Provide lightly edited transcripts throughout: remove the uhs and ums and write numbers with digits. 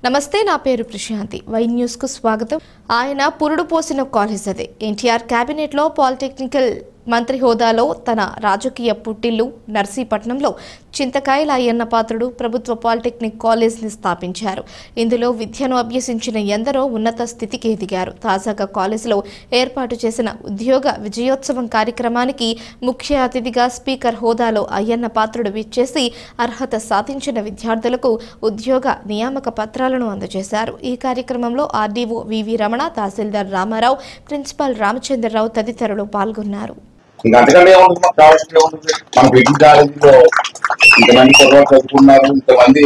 నమస్తే, నా పేరు ప్రశాంతి. వై న్యూస్ కు స్వాగతం. ఆయన పురుడు పోసిన కాలేజ్ అదే. ఎన్టీఆర్ కేబినెట్ లో పాలిటెక్నికల్ మంత్రి హోదాలో తన రాజకీయ పుట్టిల్లు నర్సీపట్నంలో చింతకాయల అయ్యన్న పాత్రుడు ప్రభుత్వ పాలిటెక్నిక్ కాలేజ్ని స్థాపించారు. ఇందులో విద్యను అభ్యసించిన ఎందరో ఉన్నత స్థితికి ఎదిగారు. తాజాగా కాలేజీలో ఏర్పాటు చేసిన ఉద్యోగ విజయోత్సవం కార్యక్రమానికి ముఖ్య అతిథిగా స్పీకర్ హోదాలో అయ్యన్న పాత్రుడు విచ్చేసి అర్హత సాధించిన విద్యార్థులకు ఉద్యోగ నియామక పత్రాలను అందజేశారు. ఈ కార్యక్రమంలో ఆర్డీఓ వివి రమణ, తహసీల్దార్ రామారావు, ప్రిన్సిపాల్ రామచంద్రరావు తదితరులు పాల్గొన్నారు. అంతకంటే ఏముంటుంది, మాకు కావాల్సింది ఏముంటుంది. మన డిగ్రీ కాలేజీలో ఇంతమంది కుటుంబాలు చదువుకున్నారు, ఇంతమంది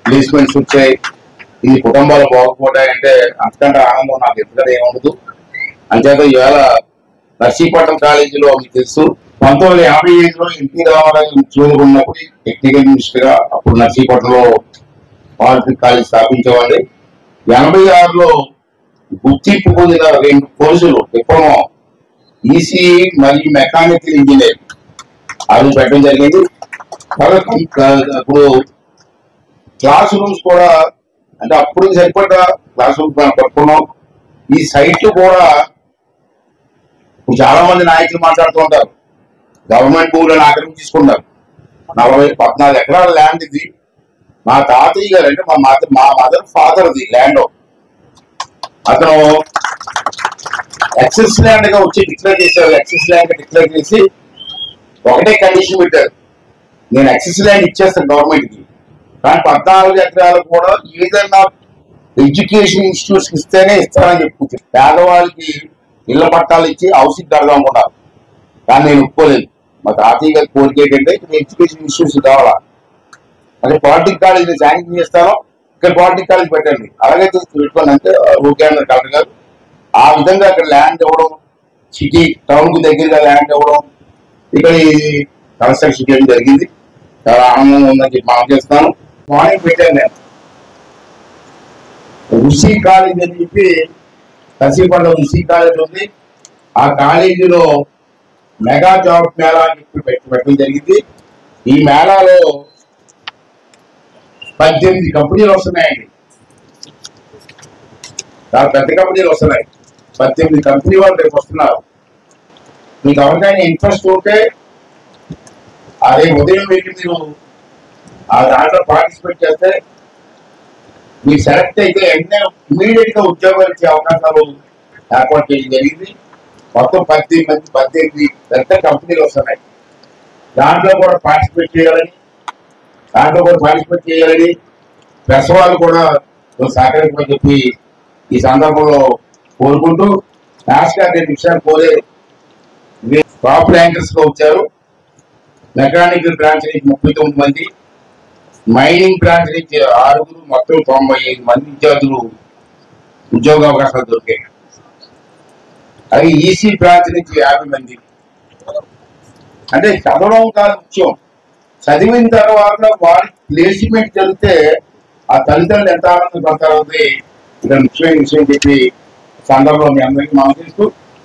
ప్లేస్మెంట్స్ వచ్చాయి, ఈ కుటుంబాలు బాగుపడ్డాయంటే అంతకంటే ఆనందం నాకు ఎందుకంటే ఏముండదు. అంచేత ఈవేళ నర్సీపట్నం కాలేజీలో మీకు తెలుసు 1955లో ఎన్టీ రామారావు ముఖ్యమంత్రి ఉన్నప్పుడు టెక్నికల్ మినిస్టర్ గా అప్పుడు నర్సీపట్నంలో పాలిటెక్నిక్ కాలేజ్ స్థాపించేవాడి. 86లో గుర్తింపు పొందిన 2 కోర్సులు డిప్లొమా ఈసీఈ మరియు మెకానికల్ ఇంజనీరింగ్ అది పెట్టడం జరిగింది. ఇప్పుడు క్లాస్ రూమ్స్ కూడా అంటే అప్పుడు సరిపడ్డ క్లాస్ రూమ్స్ మనం పట్టుకున్నాం. ఈ సైట్లు కూడా చాలా మంది నాయకులు మాట్లాడుతూ ఉంటారు, గవర్నమెంట్ భూములను ఆక్రమించుకున్నారు. 14 ఎకరాల ల్యాండ్ ఇది. మా తాతయ్య గారు అంటే మా మదర్ ఫాదర్ది ల్యాండ్. అతను ఎక్సెస్ ల్యాండ్ గా వచ్చి డిక్లేర్ చేశారు. ఎక్సెస్ ల్యాండ్ డిక్లేర్ చేసి ఒకటే కండిషన్ పెట్టారు, నేను ఎక్సెస్ ల్యాండ్ ఇచ్చేస్తాను గవర్నమెంట్ కి, కానీ 14 ఎకరాలు కూడా ఏదైనా ఎడ్యుకేషన్ ఇన్స్టిట్యూట్స్ ఇస్తేనే ఇస్తానని చెప్పుకుంటారు. పేదవాళ్ళకి ఇళ్ల పట్టాలు ఇచ్చి హౌసింగ్ కడదామనుకున్నారు, కానీ నేను ఒప్పుకోలేదు. మా తాతయ్య గారి కోరిక ఏంటంటే ఇక్కడ ఎడ్యుకేషన్ ఇన్స్టిట్యూట్స్ కావాలా, అంటే పాలిటెక్నిక్ కాలేజ్ శాంక్షన్ చేస్తాను, ఇక్కడ పాలిటెక్నిక్ కాలేజ్ పెట్టండి, అలాగే పెట్టుకోండి అంటే ఓకే అన్నారు కలెక్టర్ గారు. ఆ విధంగా అక్కడ ల్యాండ్ ఇవ్వడం, సిటీ టౌన్ కు దగ్గరగా ల్యాండ్ ఇవ్వడం, ఇక్కడ ఈ కన్స్ట్రక్షన్ చేయడం జరిగింది. చాలా ఆనందంగా ఉందని చెప్పి మనం చేస్తున్నాను. మార్నింగ్ పెట్టాను నేను ఋషి కాలేజ్ అని చెప్పి, నర్సీపట్నం ఋషి కాలేజ్ ఉంది. ఆ కాలేజీలో మెగా జాబ్ మేళా అని చెప్పి పెట్టడం జరిగింది. ఈ మేళాలో 18 కంపెనీలు వస్తున్నాయండి, చాలా పెద్ద కంపెనీలు వస్తున్నాయి. 18 కంపెనీ వాళ్ళు రేపు వస్తున్నారు. మీకు ఎవరికైనా ఇంట్రెస్ట్ ఉంటే అదే ఉదయం వెళ్ళి మీరు ఆ దాంట్లో పార్టిసిపేట్ చేస్తే మీరు సెలెక్ట్ అయితే వెంటనే ఇమీడియట్ గా ఉద్యోగాలు ఇచ్చే అవకాశాలు ఏర్పాటు చేయడం జరిగింది. మొత్తం 18 పెద్ద కంపెనీలు వస్తున్నాయి. దాంట్లో కూడా పార్టిసిపేట్ చేయాలని ప్రెస్ వాళ్ళు కూడా సహకరించమని చెప్పి ఈ సందర్భంలో కోరుకుంటూ, లాస్ట్ గా 2 విషయాలు కోరారు. టాప్ ర్యాంకర్స్ గా వచ్చారు. మెకానికల్ బ్రాంచ్ నుంచి 39 మంది, మైనింగ్ బ్రాంచ్ నుంచి 6, మొత్తం 95 మంది విద్యార్థులు ఉద్యోగ అవకాశాలు దొరికాయి. అది ఈసీ బ్రాంచ్ నుంచి 50 మంది. అంటే చదవడం కాదు ముఖ్యం, చదివిన తర్వాత వారికి ప్లేస్మెంట్ జరిగితే ఆ తల్లిదండ్రులు ఎంత ఆనందం పడతారని ఇక్కడ ముఖ్యమైన విషయం చెప్పి సందర్భంలో మీ అందరికీ మనం చేస్తూ